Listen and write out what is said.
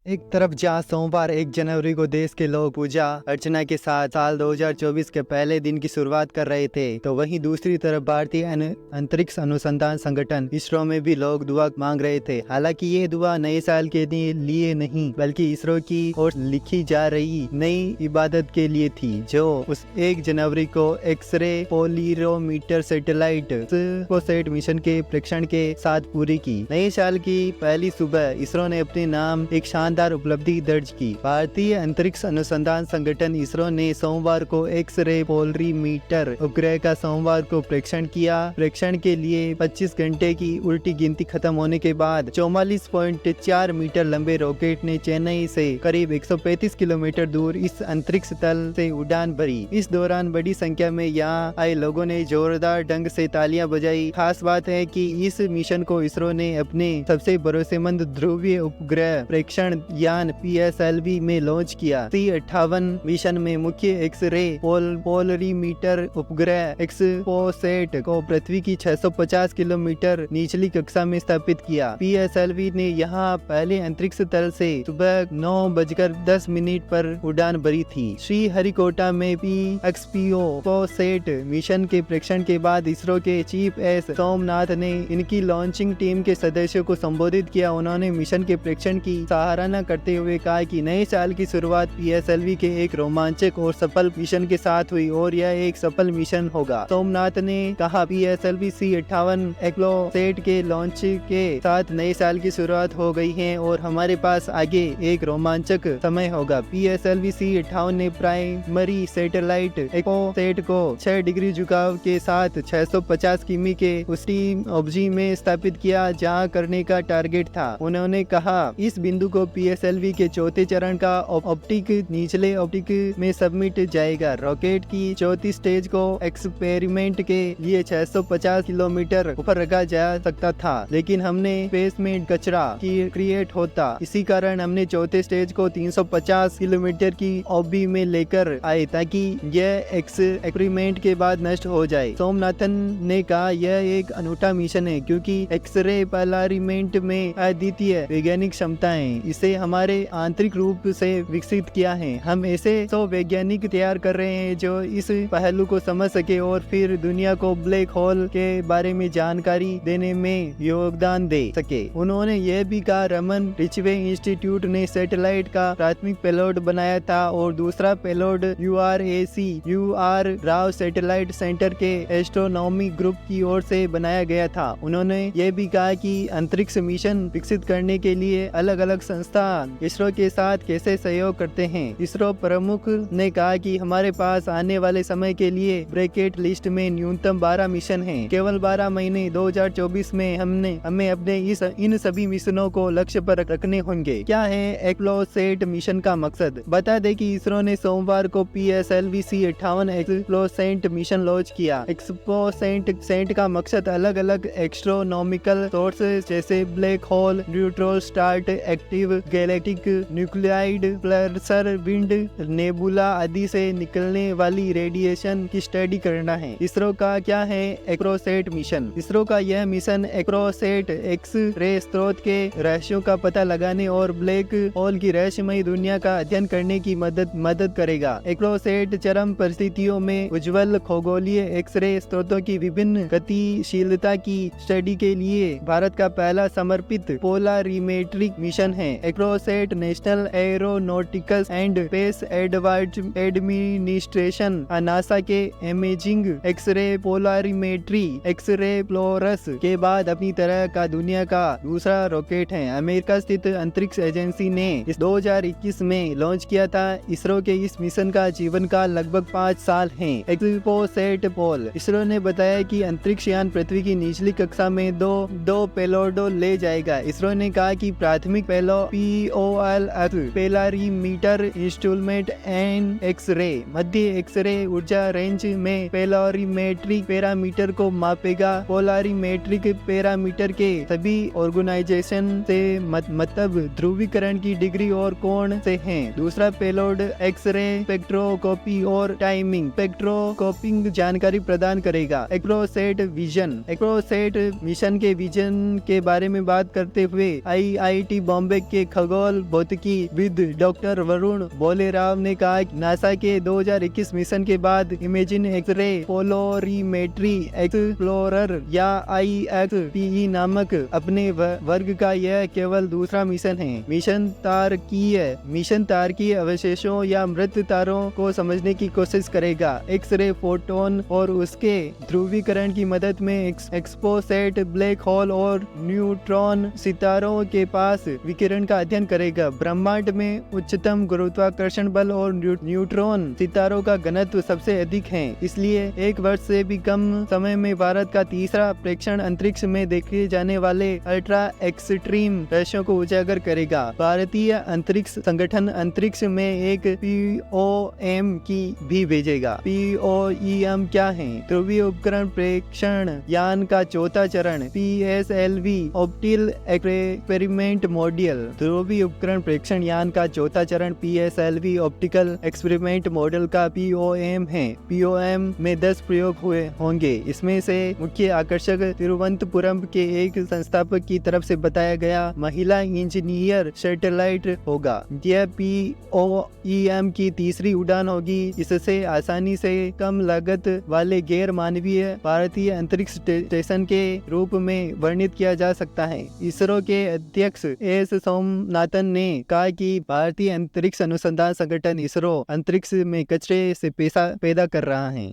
एक तरफ जहां सोमवार 1 जनवरी को देश के लोग पूजा अर्चना के साथ साल 2024 के पहले दिन की शुरुआत कर रहे थे, तो वहीं दूसरी तरफ भारतीय अंतरिक्ष अनुसंधान संगठन इसरो में भी लोग दुआ मांग रहे थे। हालांकि ये दुआ नए साल के लिए नहीं, बल्कि इसरो की ओर लिखी जा रही नई इबादत के लिए थी, जो उस 1 जनवरी को एक्सरे पोलिरोमीटर सैटेलाइट सेट मिशन के प्रेक्षण के साथ पूरी की। नए साल की पहली सुबह इसरो ने अपने नाम एक शानदार उपलब्धि दर्ज की। भारतीय अंतरिक्ष अनुसंधान संगठन इसरो ने सोमवार को एक्स-रे पोलरीमीटर उपग्रह का सोमवार को प्रेक्षण किया। प्रेक्षण के लिए 25 घंटे की उल्टी गिनती खत्म होने के बाद 44.4 मीटर लंबे रॉकेट ने चेन्नई से करीब 135 किलोमीटर दूर इस अंतरिक्ष तल से उड़ान भरी। इस दौरान बड़ी संख्या में यहाँ आए लोगों ने जोरदार ढंग से तालियां बजाई। खास बात है कि इस मिशन को इसरो ने अपने सबसे भरोसेमंद ध्रुवीय उपग्रह प्रेक्षण यान PSLV में लॉन्च किया। C58 मिशन में मुख्य एक्स-रे पोलरीमीटर उपग्रह एक्सपोसेट को पृथ्वी की 650 किलोमीटर निचली कक्षा में स्थापित किया। PSLV ने यहाँ पहले अंतरिक्ष तल से सुबह 9:10 पर उड़ान भरी थी। श्रीहरिकोटा में भी एक्सपोसेट मिशन के प्रेक्षण के बाद इसरो के चीफ एस सोमनाथ ने इनकी लॉन्चिंग टीम के सदस्यों को संबोधित किया। उन्होंने मिशन के प्रेक्षण की सराहना करते हुए कहा कि नए साल की शुरुआत PSLV के एक रोमांचक और सफल मिशन के साथ हुई और यह एक सफल मिशन होगा। सोमनाथ ने कहा, PSLV C58 एक्लोसेट के लॉन्च के साथ नए साल की शुरुआत हो गई है और हमारे पास आगे एक रोमांचक समय होगा। PSLV C58 ने प्राइमरी सैटेलाइट एक्लोसेट को 6 डिग्री झुकाव के साथ 650 किमी के उसी ऑब्जी में स्थापित किया जहां करने का टारगेट था। उन्होंने कहा, इस बिंदु को PSLV के चौथे चरण का ऑप्टिक निचले ऑप्टिक में सबमिट जाएगा। रॉकेट की चौथी स्टेज को एक्सपेरिमेंट के लिए 650 किलोमीटर ऊपर रखा जा सकता था, लेकिन हमने स्पेस में कचरा क्रिएट होता, इसी कारण हमने चौथे स्टेज को 350 किलोमीटर की ऑर्बिट में लेकर आए ताकि यह एक्सपेरिमेंट के बाद नष्ट हो जाए। सोमनाथन ने कहा, यह एक अनूठा मिशन है क्योंकि एक्स-रे पोलरीमीटर में अद्वितीय वैज्ञानिक क्षमताएं इसे हमारे आंतरिक रूप से विकसित किया है। हम ऐसे 100 वैज्ञानिक तैयार कर रहे हैं जो इस पहलू को समझ सके और फिर दुनिया को ब्लैक होल के बारे में जानकारी देने में योगदान दे सके। उन्होंने यह भी कहा, रमन रिचवे इंस्टीट्यूट ने सैटेलाइट का प्राथमिक पेलोड बनाया था और दूसरा payload UR Rao satellite centre के एस्ट्रोनॉमी ग्रुप की ओर से बनाया गया था। उन्होंने यह भी कहा कि अंतरिक्ष मिशन विकसित करने के लिए अलग अलग संस्थान इसरो के साथ कैसे सहयोग करते हैं। इसरो प्रमुख ने कहा कि हमारे पास आने वाले समय के लिए ब्रैकेट लिस्ट में न्यूनतम 12 मिशन हैं। केवल 12 महीने 2024 में हमें अपने इन सभी मिशनों को लक्ष्य पर रखने होंगे। क्या है एक्लोसेट मिशन का मकसद? बता दें कि इसरो ने सोमवार को PSLV C58 एक्सप्लोसेट मिशन लॉन्च किया। एक्सप्लोसेट का मकसद अलग अलग एस्ट्रोनॉमिकल सोर्सेज जैसे black hole, neutron star, active galactic nuclide, Pulsar wind, nebula आदि से निकलने वाली रेडिएशन की स्टडी करना है। इसरो का क्या है एक्रोसेट मिशन? इसरो का यह मिशन एक्रोसेट एक्स-रे स्रोत के रहस्यों का पता लगाने और ब्लैक होल की रहस्यमयी दुनिया का अध्ययन करने की मदद करेगा। एक्रोसेट चरम परिस्थितियों में उज्ज्वल खगोलीय एक्स-रे स्रोतों की विभिन्न गतिशीलता की स्टडी के लिए भारत का पहला समर्पित पोलरीमेट्रिक मिशन है। एक्रोसेट National Aeronautical and Space Administration NASA के इमेजिंग एक्स-रे पोलरीमेट्री एक्सप्लोरर्स के बाद अपनी तरह का दुनिया का दूसरा रॉकेट है। अमेरिका स्थित अंतरिक्ष एजेंसी ने इस 2021 में लॉन्च किया था। इसरो के इस मिशन का जीवन काल लगभग 5 साल है। एक्सपोसेट पोल इसरो ने बताया कि अंतरिक्ष यान पृथ्वी की निचली कक्षा में दो पेलोड ले जाएगा। इसरो ने कहा कि प्राथमिक POLR polarimeter instrument and X-ray मध्य एक्स-रे ऊर्जा रेंज में पोलरीमेट्रिक पैरामीटर को मापेगा। पोलरीमेट्रिक पैरामीटर के सभी ऑर्गेनाइजेशन से मतलब ध्रुवीकरण की डिग्री और कोण से हैं। दूसरा पेलोड एक्स-रे स्पेक्ट्रोस्कोपी और टाइमिंग स्पेक्ट्रोस्कोपिंग जानकारी प्रदान करेगा। एक्रोसेट विजन मिशन के विजन के बारे में बात करते हुए IIT बॉम्बे के खगोल भौतिकी विद डॉक्टर वरुण बोलेराव ने कहा कि नासा के 2021 मिशन के बाद इमेजिन एक्स-रे पोलोरीमेट्री एक्सप्लोरर या IXPE नामक अपने वर्ग का यह केवल दूसरा मिशन है। मिशन तारकीय अवशेषों या मृत तारों को समझने की कोशिश करेगा। एक्स-रे फोटोन और उसके ध्रुवीकरण की मदद में एक्सपोसेट ब्लैक होल और न्यूट्रॉन सितारों के पास विकिरण का अध्ययन करेगा। ब्रह्मांड में उच्चतम गुरुत्वाकर्षण बल और न्यूट्रॉन सितारों का घनत्व सबसे अधिक है, इसलिए 1 वर्ष से भी कम समय में भारत का तीसरा प्रेक्षण अंतरिक्ष में देखे जाने वाले अल्ट्रा एक्सट्रीम दृश्यों को उजागर करेगा। भारतीय अंतरिक्ष संगठन अंतरिक्ष में एक POM की भी भेजेगा। POEM क्या है? ध्रुवीय उपकरण प्रेक्षण यान का चौथा चरण PSLV ऑप्टिकल एक्सपेरिमेंट मॉड्यूल। ध्रुवीय उपकरण प्रेक्षण यान का चौथा चरण PSLV ऑप्टिकल एक्सपेरिमेंट मॉडल का POM है। POM में 10 प्रयोग हुए होंगे। इसमें से मुख्य आकर्षक तिरुवनंतपुरम के एक संस्थापक की तरफ से बताया गया महिला इंजीनियर सैटेलाइट होगा। यह POEM की तीसरी उड़ान होगी। इससे आसानी से कम लागत वाले गैर मानवीय भारतीय अंतरिक्ष स्टेशन के रूप में वर्णित किया जा सकता है। इसरो के अध्यक्ष एस सोमनाथन ने कहा कि भारतीय अंतरिक्ष अनुसंधान संगठन इसरो अंतरिक्ष में कचरे से पैसा पैदा कर रहा है।